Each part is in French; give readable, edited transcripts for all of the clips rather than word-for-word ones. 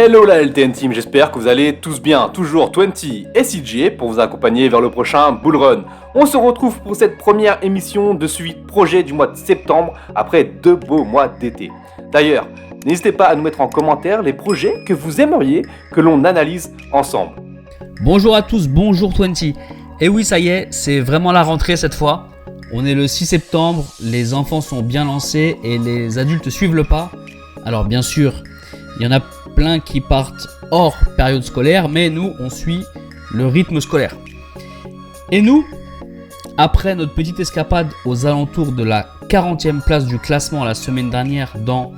Hello la LTN Team, j'espère que vous allez tous bien, toujours 20 et CJ pour vous accompagner vers le prochain Bull Run. On se retrouve pour cette première émission de suite projet du mois de septembre après 2 beaux mois d'été. D'ailleurs, n'hésitez pas à nous mettre en commentaire les projets que vous aimeriez que l'on analyse ensemble. Bonjour à tous, bonjour 20. Et oui, ça y est, c'est vraiment la rentrée cette fois. On est le 6 septembre, les enfants sont bien lancés et les adultes suivent le pas. Alors bien sûr, il y en a plein qui partent hors période scolaire, mais nous, on suit le rythme scolaire. Et nous, après notre petite escapade aux alentours de la 40e place du classement la semaine dernière dans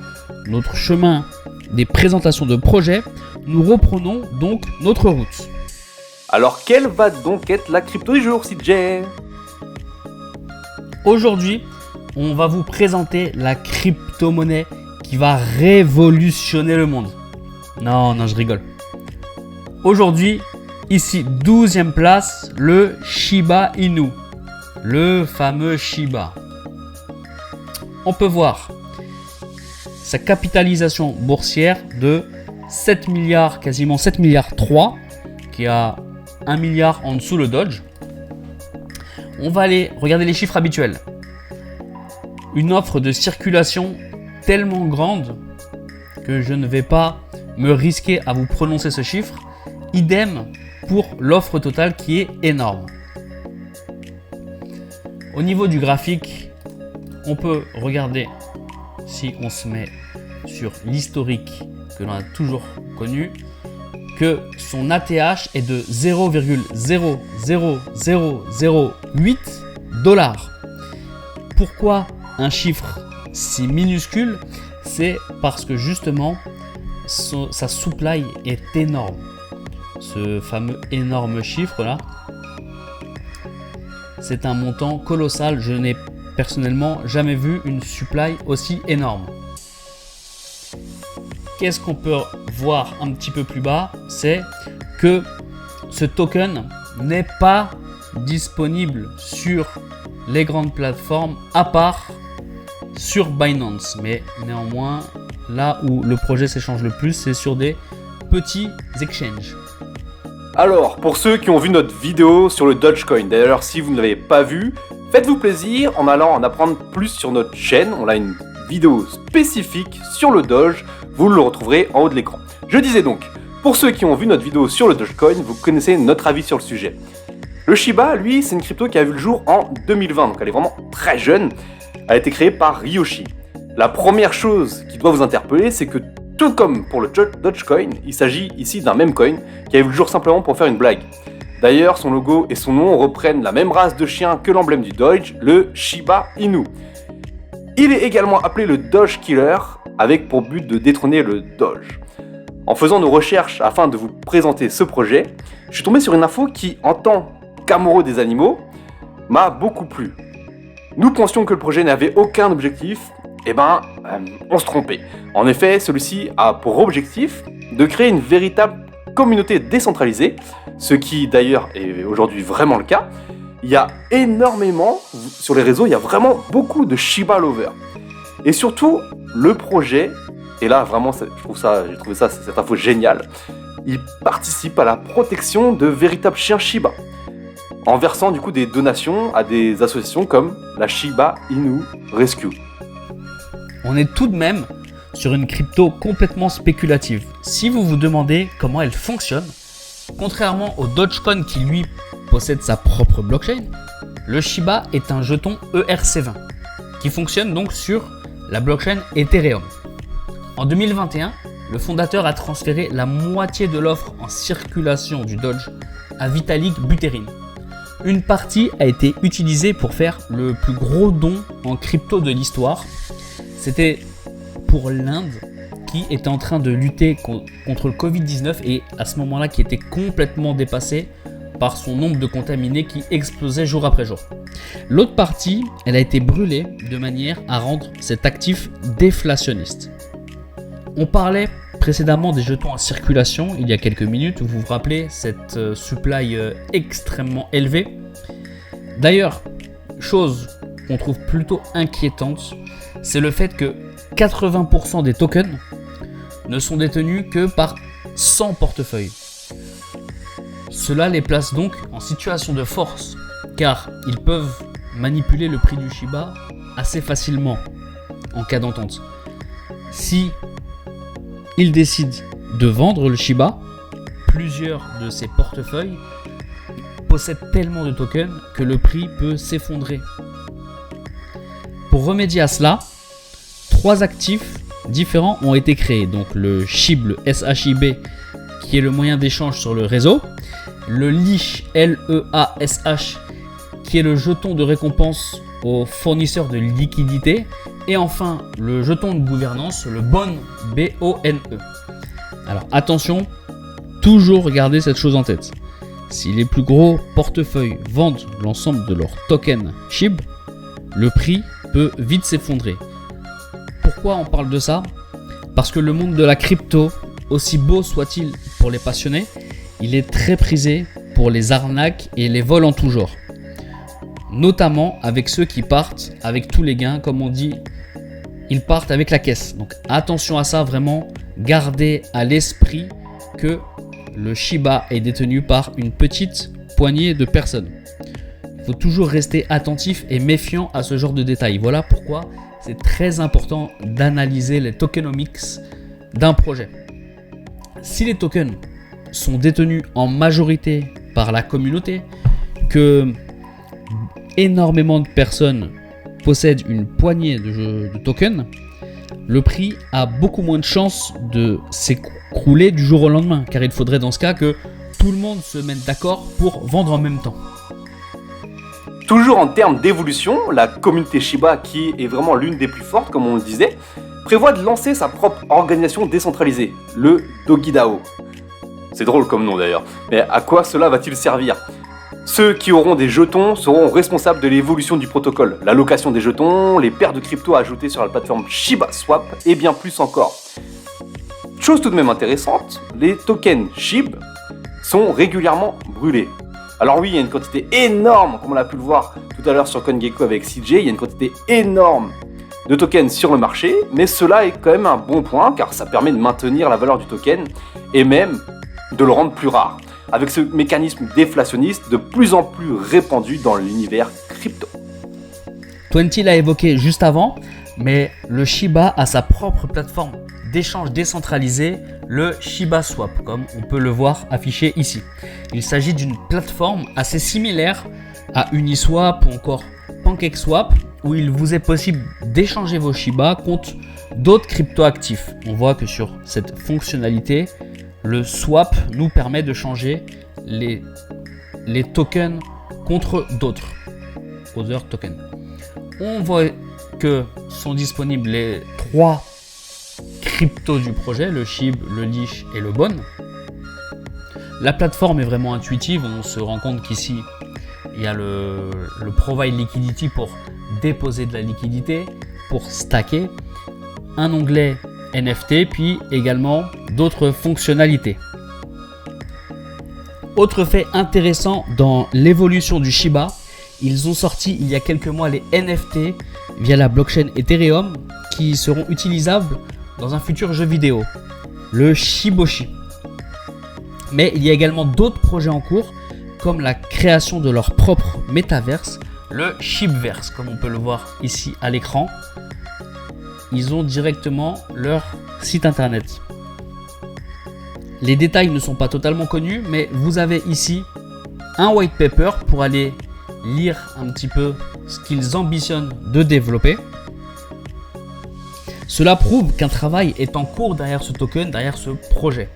notre chemin des présentations de projets, nous reprenons donc notre route. Alors quelle va donc être la crypto du jour, CJ ? Aujourd'hui, on va vous présenter la crypto-monnaie qui va révolutionner le monde. Non, je rigole. Aujourd'hui, ici 12e place, le Shiba Inu. Le fameux Shiba. On peut voir sa capitalisation boursière de 7 milliards, quasiment 7 milliards 3, qui a 1 milliard en dessous le Doge. On va aller regarder les chiffres habituels. Une offre de circulation tellement grande que je ne vais pas me risquer à vous prononcer ce chiffre. Idem pour l'offre totale qui est énorme. Au niveau du graphique, on peut regarder, si on se met sur l'historique que l'on a toujours connu, que son ATH est de 0,00008 $. Pourquoi un chiffre si minuscule? C'est parce que justement sa supply est énorme. Ce fameux énorme chiffre là, c'est un montant colossal. Je n'ai personnellement jamais vu une supply aussi énorme. Qu'est-ce qu'on peut voir un petit peu plus bas? C'est que ce token n'est pas disponible sur les grandes plateformes à part sur Binance. Mais néanmoins, là où le projet s'échange le plus, c'est sur des petits exchanges. Alors, pour ceux qui ont vu notre vidéo sur le Dogecoin, d'ailleurs si vous ne l'avez pas vu, faites-vous plaisir en allant en apprendre plus sur notre chaîne. On a une vidéo spécifique sur le Doge, vous le retrouverez en haut de l'écran. Je disais donc, pour ceux qui ont vu notre vidéo sur le Dogecoin, vous connaissez notre avis sur le sujet. Le Shiba, lui, c'est une crypto qui a vu le jour en 2020, donc elle est vraiment très jeune. Elle a été créée par Ryoshi. La première chose qui doit vous interpeller, c'est que tout comme pour le Dogecoin, il s'agit ici d'un meme coin qui a vu le jour simplement pour faire une blague. D'ailleurs, son logo et son nom reprennent la même race de chien que l'emblème du Doge, le Shiba Inu. Il est également appelé le Doge Killer, avec pour but de détrôner le Doge. En faisant nos recherches afin de vous présenter ce projet, je suis tombé sur une info qui, en tant qu'amoureux des animaux, m'a beaucoup plu. Nous pensions que le projet n'avait aucun objectif, on se trompait. En effet, celui-ci a pour objectif de créer une véritable communauté décentralisée, ce qui d'ailleurs est aujourd'hui vraiment le cas. Il y a énormément, sur les réseaux, il y a vraiment beaucoup de Shiba lovers. Et surtout, le projet, et là vraiment j'ai trouvé cette info géniale, il participe à la protection de véritables chiens Shiba, en versant du coup des donations à des associations comme la Shiba Inu Rescue. On est tout de même sur une crypto complètement spéculative. Si vous vous demandez comment elle fonctionne, contrairement au Dogecoin qui lui possède sa propre blockchain, le Shiba est un jeton ERC20 qui fonctionne donc sur la blockchain Ethereum. En 2021, le fondateur a transféré la moitié de l'offre en circulation du Doge à Vitalik Buterin. Une partie a été utilisée pour faire le plus gros don en crypto de l'histoire. C'était pour l'Inde qui était en train de lutter contre le Covid-19 et à ce moment-là qui était complètement dépassé par son nombre de contaminés qui explosait jour après jour. L'autre partie, elle a été brûlée de manière à rendre cet actif déflationniste. On parlait précédemment des jetons en circulation il y a quelques minutes. Vous vous rappelez cette supply extrêmement élevée. D'ailleurs, chose qu'on trouve plutôt inquiétante, c'est le fait que 80% des tokens ne sont détenus que par sans portefeuille. Cela les place donc en situation de force, car ils peuvent manipuler le prix du Shiba assez facilement en cas d'entente. Si ils décident de vendre le Shiba, plusieurs de ces portefeuilles possèdent tellement de tokens que le prix peut s'effondrer. Pour remédier à cela, 3 actifs différents ont été créés. Donc le SHIB, le SHIB, qui est le moyen d'échange sur le réseau, le LEASH, LEASH, qui est le jeton de récompense aux fournisseurs de liquidités, et enfin le jeton de gouvernance, le BONE, BONE. Alors attention, toujours garder cette chose en tête. Si les plus gros portefeuilles vendent l'ensemble de leurs tokens SHIB, le prix peut vite s'effondrer. Pourquoi on parle de ça? Parce que le monde de la crypto, aussi beau soit-il pour les passionnés, il est très prisé pour les arnaques et les vols en tout genre. Notamment avec ceux qui partent avec tous les gains, comme on dit, ils partent avec la caisse. Donc attention à ça, vraiment, gardez à l'esprit que le Shiba est détenu par une petite poignée de personnes. Il faut toujours rester attentif et méfiant à ce genre de détails. Voilà pourquoi c'est très important d'analyser les tokenomics d'un projet. Si les tokens sont détenus en majorité par la communauté, que énormément de personnes possèdent une poignée de tokens, le prix a beaucoup moins de chances de s'écrouler du jour au lendemain, car il faudrait dans ce cas que tout le monde se mette d'accord pour vendre en même temps. Toujours en termes d'évolution, la communauté Shiba, qui est vraiment l'une des plus fortes, comme on le disait, prévoit de lancer sa propre organisation décentralisée, le DogiDAO. C'est drôle comme nom d'ailleurs, mais à quoi cela va-t-il servir? Ceux qui auront des jetons seront responsables de l'évolution du protocole, l'allocation des jetons, les paires de crypto ajoutées sur la plateforme ShibaSwap et bien plus encore. Chose tout de même intéressante, les tokens SHIB sont régulièrement brûlés. Alors oui, il y a une quantité énorme, comme on a pu le voir tout à l'heure sur CoinGecko avec CJ, il y a une quantité énorme de tokens sur le marché, mais cela est quand même un bon point car ça permet de maintenir la valeur du token et même de le rendre plus rare, avec ce mécanisme déflationniste de plus en plus répandu dans l'univers crypto. 20 l'a évoqué juste avant, mais le Shiba a sa propre plateforme d'échange décentralisé, le ShibaSwap, comme on peut le voir affiché ici. Il s'agit d'une plateforme assez similaire à Uniswap ou encore PancakeSwap, où il vous est possible d'échanger vos Shiba contre d'autres cryptoactifs. On voit que sur cette fonctionnalité, le swap nous permet de changer les tokens contre d'autres other tokens. On voit que sont disponibles les 3 cryptos du projet, le SHIB, le LEASH et le BONE. La plateforme est vraiment intuitive, on se rend compte qu'ici il y a le Provide Liquidity pour déposer de la liquidité, pour stacker, un onglet NFT, puis également d'autres fonctionnalités. Autre fait intéressant dans l'évolution du Shiba, ils ont sorti il y a quelques mois les NFT via la blockchain Ethereum qui seront utilisables dans un futur jeu vidéo, le Shiboshi. Mais il y a également d'autres projets en cours comme la création de leur propre métaverse, le Shibverse, comme on peut le voir ici à l'écran. Ils ont directement leur site internet. Les détails ne sont pas totalement connus, mais vous avez ici un white paper pour aller lire un petit peu ce qu'ils ambitionnent de développer. Cela prouve qu'un travail est en cours derrière ce token, derrière ce projet.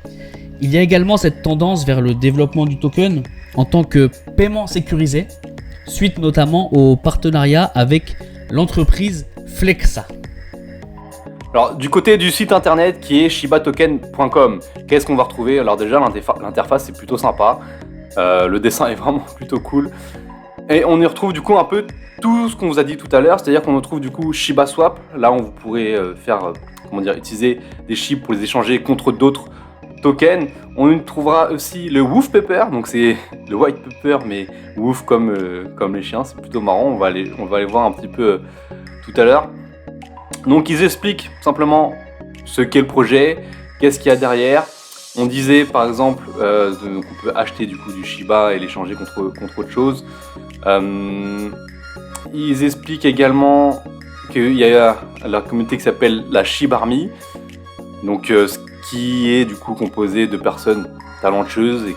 Il y a également cette tendance vers le développement du token en tant que paiement sécurisé, suite notamment au partenariat avec l'entreprise Flexa. Alors, du côté du site internet qui est shibatoken.com, qu'est-ce qu'on va retrouver? Alors déjà, l'interface est plutôt sympa, le dessin est vraiment plutôt cool, et on y retrouve du coup un peu tout ce qu'on vous a dit tout à l'heure, c'est-à-dire qu'on retrouve du coup ShibaSwap, là où vous pourrez utiliser des SHIB pour les échanger contre d'autres tokens. On y trouvera aussi le Woof Paper, donc c'est le white paper mais Woof comme les chiens, c'est plutôt marrant, on va aller voir un petit peu tout à l'heure. Donc ils expliquent simplement ce qu'est le projet, qu'est-ce qu'il y a derrière, On disait par exemple qu'on peut acheter du coup du Shiba et l'échanger contre autre chose. Ils expliquent également qu'il y a la communauté qui s'appelle la Shiba Army, donc ce qui est du coup composé de personnes talentueuses et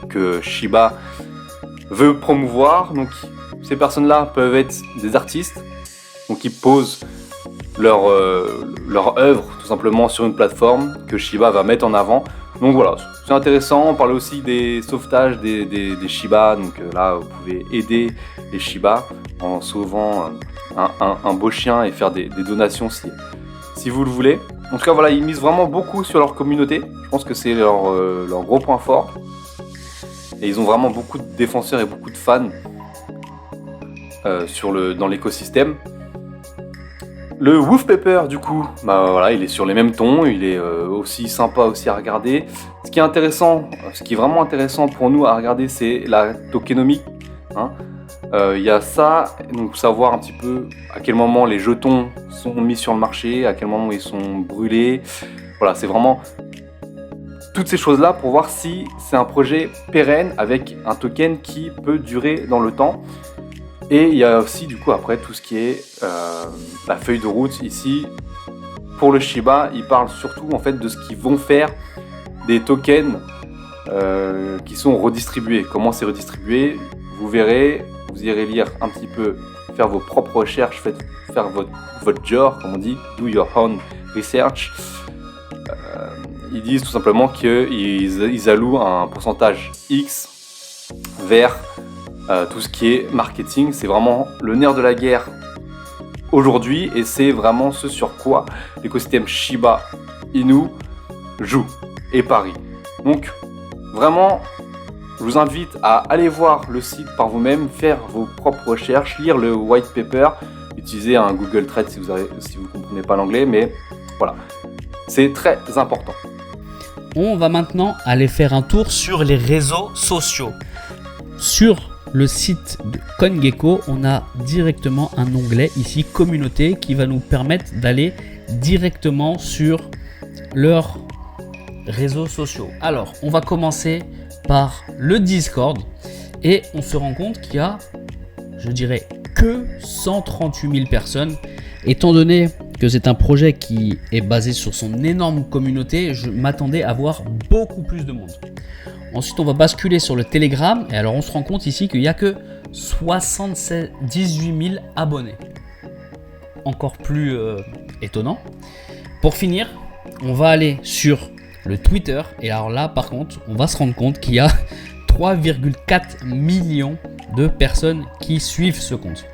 que Shiba veut promouvoir. Donc ces personnes-là peuvent être des artistes, donc ils posent leur œuvre tout simplement sur une plateforme que Shiba va mettre en avant. Donc voilà, c'est intéressant. On parle aussi des sauvetages des Shiba, donc là vous pouvez aider les Shiba en sauvant un beau chien et faire des donations si vous le voulez. En tout cas voilà, ils misent vraiment beaucoup sur leur communauté. Je pense que c'est leur gros point fort. Et ils ont vraiment beaucoup de défenseurs et beaucoup de fans dans l'écosystème. Le Wolfpaper, du coup, voilà, il est sur les mêmes tons, il est aussi sympa aussi à regarder. Ce qui est vraiment intéressant pour nous à regarder, c'est la tokenomique. Il y a ça, donc savoir un petit peu à quel moment les jetons sont mis sur le marché, à quel moment ils sont brûlés. Voilà, c'est vraiment toutes ces choses-là pour voir si c'est un projet pérenne avec un token qui peut durer dans le temps. Et il y a aussi du coup après tout ce qui est la feuille de route ici. Pour le Shiba, ils parlent surtout en fait de ce qu'ils vont faire des tokens qui sont redistribués. Comment c'est redistribué, vous verrez, vous irez lire un petit peu, faire vos propres recherches, faire votre job, comme on dit, do your own research. Ils disent tout simplement qu'ils allouent un pourcentage X vers tout ce qui est marketing. C'est vraiment le nerf de la guerre aujourd'hui et c'est vraiment ce sur quoi l'écosystème Shiba Inu joue et parie. Donc vraiment, je vous invite à aller voir le site par vous-même, faire vos propres recherches, lire le white paper, utiliser un Google Trade si vous ne comprenez pas l'anglais, mais voilà, c'est très important. On va maintenant aller faire un tour sur les réseaux sociaux. Sur le site de CoinGecko, on a directement un onglet ici, communauté, qui va nous permettre d'aller directement sur leurs réseaux sociaux. Alors, on va commencer par le Discord et on se rend compte qu'il y a, je dirais, que 138 000 personnes. Étant donné que c'est un projet qui est basé sur son énorme communauté, je m'attendais à voir beaucoup plus de monde. Ensuite, on va basculer sur le Telegram et alors on se rend compte ici qu'il n'y a que 18 000 abonnés. Encore plus étonnant. Pour finir, on va aller sur le Twitter et alors là, par contre, on va se rendre compte qu'il y a 3,4 millions de personnes qui suivent ce compte.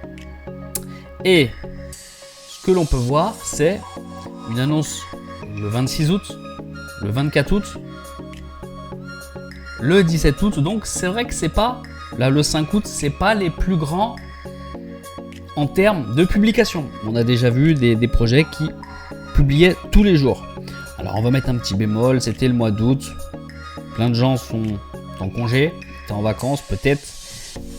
Et ce que l'on peut voir, c'est une annonce le 26 août, le 24 août, le 17 août. Donc c'est vrai que c'est pas, là le 5 août, c'est pas les plus grands en termes de publication. On a déjà vu des projets qui publiaient tous les jours. Alors on va mettre un petit bémol, c'était le mois d'août. Plein de gens sont en congé, étaient en vacances, peut-être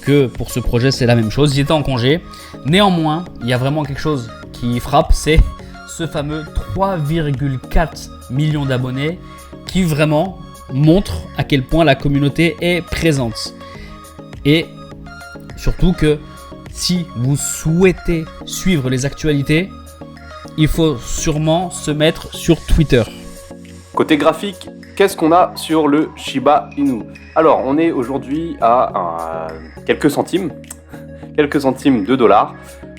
que pour ce projet c'est la même chose, ils étaient en congé. Néanmoins, il y a vraiment quelque chose qui frappe, c'est ce fameux 3,4 millions d'abonnés qui vraiment montre à quel point la communauté est présente. Et surtout que si vous souhaitez suivre les actualités, il faut sûrement se mettre sur Twitter. Côté graphique, qu'est-ce qu'on a sur le Shiba Inu? Alors, on est aujourd'hui à quelques centimes de dollars.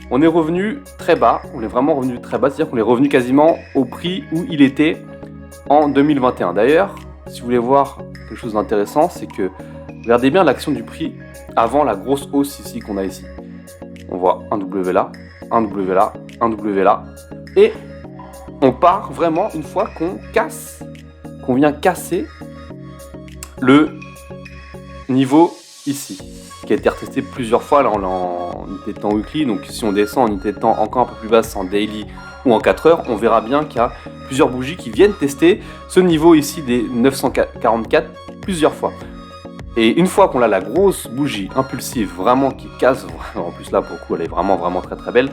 On est revenu très bas, on est vraiment revenu très bas, c'est-à-dire qu'on est revenu quasiment au prix où il était en 2021. D'ailleurs, si vous voulez voir quelque chose d'intéressant, c'est que regardez bien l'action du prix avant la grosse hausse ici qu'on a ici. On voit un W là, un W là, un W là, et on part vraiment une fois qu'on vient casser le niveau ici, qui a été retesté plusieurs fois. Là on l'a en unité de temps weekly, donc si on descend en unité de temps encore un peu plus basse en daily ou en 4 heures, on verra bien qu'il y a plusieurs bougies qui viennent tester ce niveau ici des 944 plusieurs fois. Et une fois qu'on a la grosse bougie impulsive vraiment qui casse, en plus là pour le coup elle est vraiment très très belle,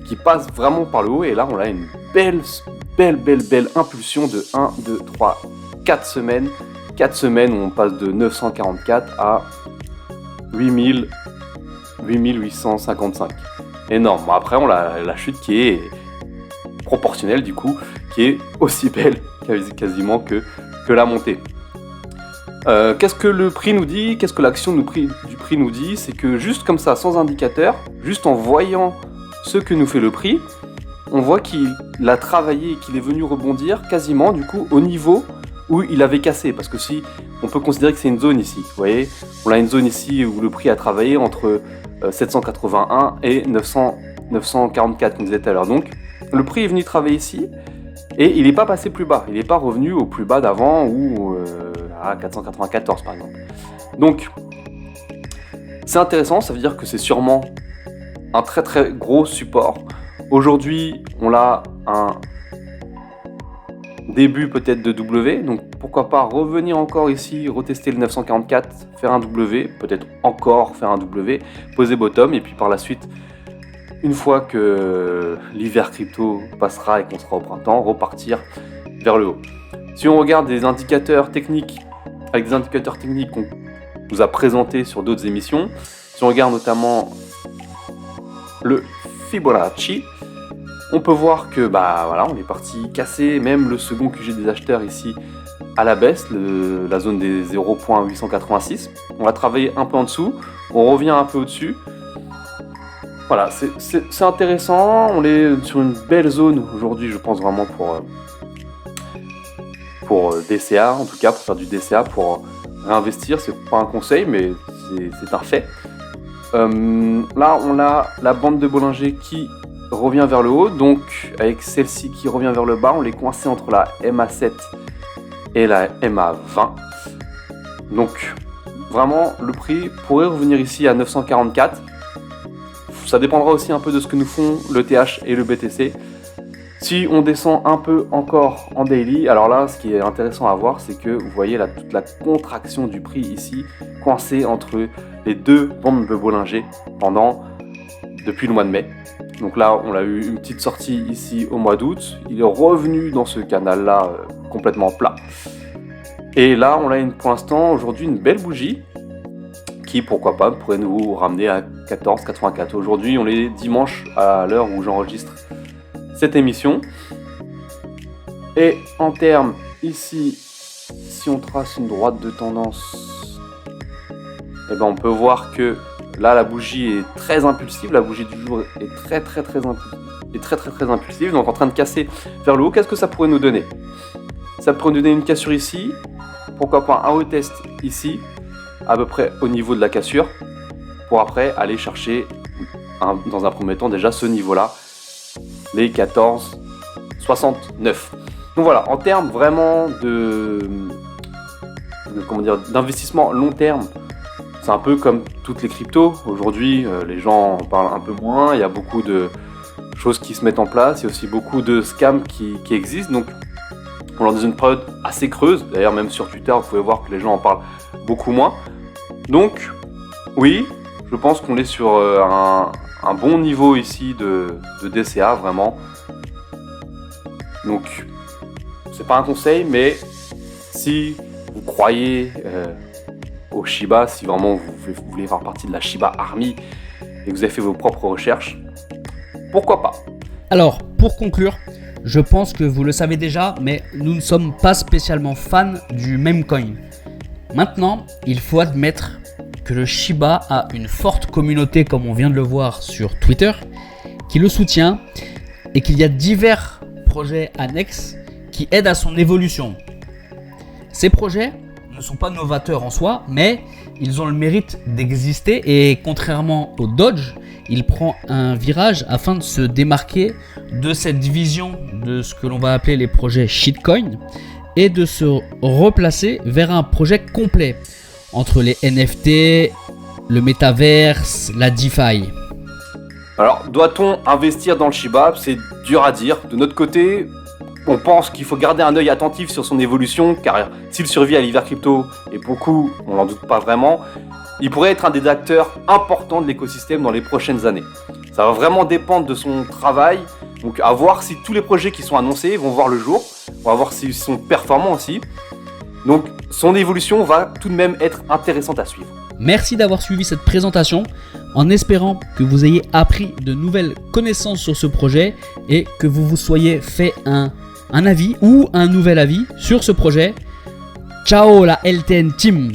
qui passe vraiment par le haut, et là on a une belle impulsion de 1, 2, 3, 4 semaines. 4 semaines où on passe de 944 à 8855. Énorme. Bon, après, on a la chute qui est proportionnelle du coup, qui est aussi belle quasiment que la montée. Qu'est-ce que le prix nous dit? Qu'est-ce que l'action du prix nous dit? C'est que juste comme ça, sans indicateur, juste en voyant ce que nous fait le prix, on voit qu'il a travaillé et qu'il est venu rebondir quasiment du coup au niveau où il avait cassé. Parce que si on peut considérer que c'est une zone ici, vous voyez, on a une zone ici où le prix a travaillé entre 781 et 944 comme je disais tout à l'heure. Donc le prix est venu travailler ici et il n'est pas passé plus bas. Il n'est pas revenu au plus bas d'avant ou à 494 par exemple. Donc c'est intéressant, ça veut dire que c'est sûrement un très très gros support. Aujourd'hui, on a un début peut-être de W, donc pourquoi pas revenir encore ici, retester le 944, faire un W, peut-être encore faire un W, poser bottom, et puis par la suite, une fois que l'hiver crypto passera et qu'on sera au printemps, repartir vers le haut. Si on regarde des indicateurs techniques, avec des indicateurs techniques qu'on vous a présentés sur d'autres émissions, si on regarde notamment le Fibonacci, on peut voir que voilà, on est parti casser même le second QG des acheteurs ici à la baisse, la zone des 0.886. On va travailler un peu en dessous, on revient un peu au-dessus. Voilà, c'est intéressant, on est sur une belle zone aujourd'hui, je pense vraiment pour DCA, en tout cas pour faire du DCA, pour réinvestir. C'est pas un conseil, mais c'est un fait. Là, on a la bande de Bollinger qui revient vers le haut, donc avec celle-ci qui revient vers le bas, on les coincé entre la MA7 et la MA20. Donc vraiment, le prix pourrait revenir ici à 944. Ça dépendra aussi un peu de ce que nous font le TH et le BTC. Si on descend un peu encore en daily, alors là, ce qui est intéressant à voir, c'est que vous voyez là, toute la contraction du prix ici, coincée entre les deux bandes de Bollinger depuis le mois de mai. Donc là, on a eu une petite sortie ici au mois d'août. Il est revenu dans ce canal-là complètement plat. Et là, on a pour l'instant, aujourd'hui, une belle bougie qui, pourquoi pas, pourrait nous ramener à 14,84. Aujourd'hui, on est dimanche à l'heure où j'enregistre cette émission. Et en termes, ici, si on trace une droite de tendance, eh ben, on peut voir que là, la bougie est très impulsive. La bougie du jour est très impulsive. Donc en train de casser vers le haut. Qu'est-ce que ça pourrait nous donner? Ça pourrait nous donner une cassure ici. Pourquoi pas un retest ici, à peu près au niveau de la cassure, pour après aller chercher dans un premier temps déjà ce niveau-là, les 14,69. Donc voilà, en termes vraiment d'investissement long terme, c'est un peu comme toutes les cryptos. Aujourd'hui, les gens en parlent un peu moins. Il y a beaucoup de choses qui se mettent en place. Il y a aussi beaucoup de scams qui existent. Donc, on est dans une période assez creuse. D'ailleurs, même sur Twitter, vous pouvez voir que les gens en parlent beaucoup moins. Donc, oui, je pense qu'on est sur un bon niveau ici de DCA, vraiment. Donc, c'est pas un conseil, mais si vous croyez au Shiba, si vraiment vous voulez faire partie de la Shiba Army et que vous avez fait vos propres recherches, pourquoi pas? Alors, pour conclure, je pense que vous le savez déjà, mais nous ne sommes pas spécialement fans du meme coin. Maintenant, il faut admettre que le Shiba a une forte communauté, comme on vient de le voir sur Twitter, qui le soutient et qu'il y a divers projets annexes qui aident à son évolution. Ces projets ne sont pas novateurs en soi, mais ils ont le mérite d'exister et contrairement au Doge, il prend un virage afin de se démarquer de cette division de ce que l'on va appeler les projets shitcoin et de se replacer vers un projet complet entre les NFT, le métaverse, la DeFi. Alors, doit-on investir dans le Shiba? C'est dur à dire. De notre côté, on pense qu'il faut garder un œil attentif sur son évolution, car s'il survit à l'hiver crypto, et pour le coup, on n'en doute pas vraiment, il pourrait être un des acteurs importants de l'écosystème dans les prochaines années. Ça va vraiment dépendre de son travail, donc à voir si tous les projets qui sont annoncés vont voir le jour, on va voir s'ils sont performants aussi. Donc son évolution va tout de même être intéressante à suivre. Merci d'avoir suivi cette présentation en espérant que vous ayez appris de nouvelles connaissances sur ce projet et que vous vous soyez fait un avis ou un nouvel avis sur ce projet. Ciao la LTN Team!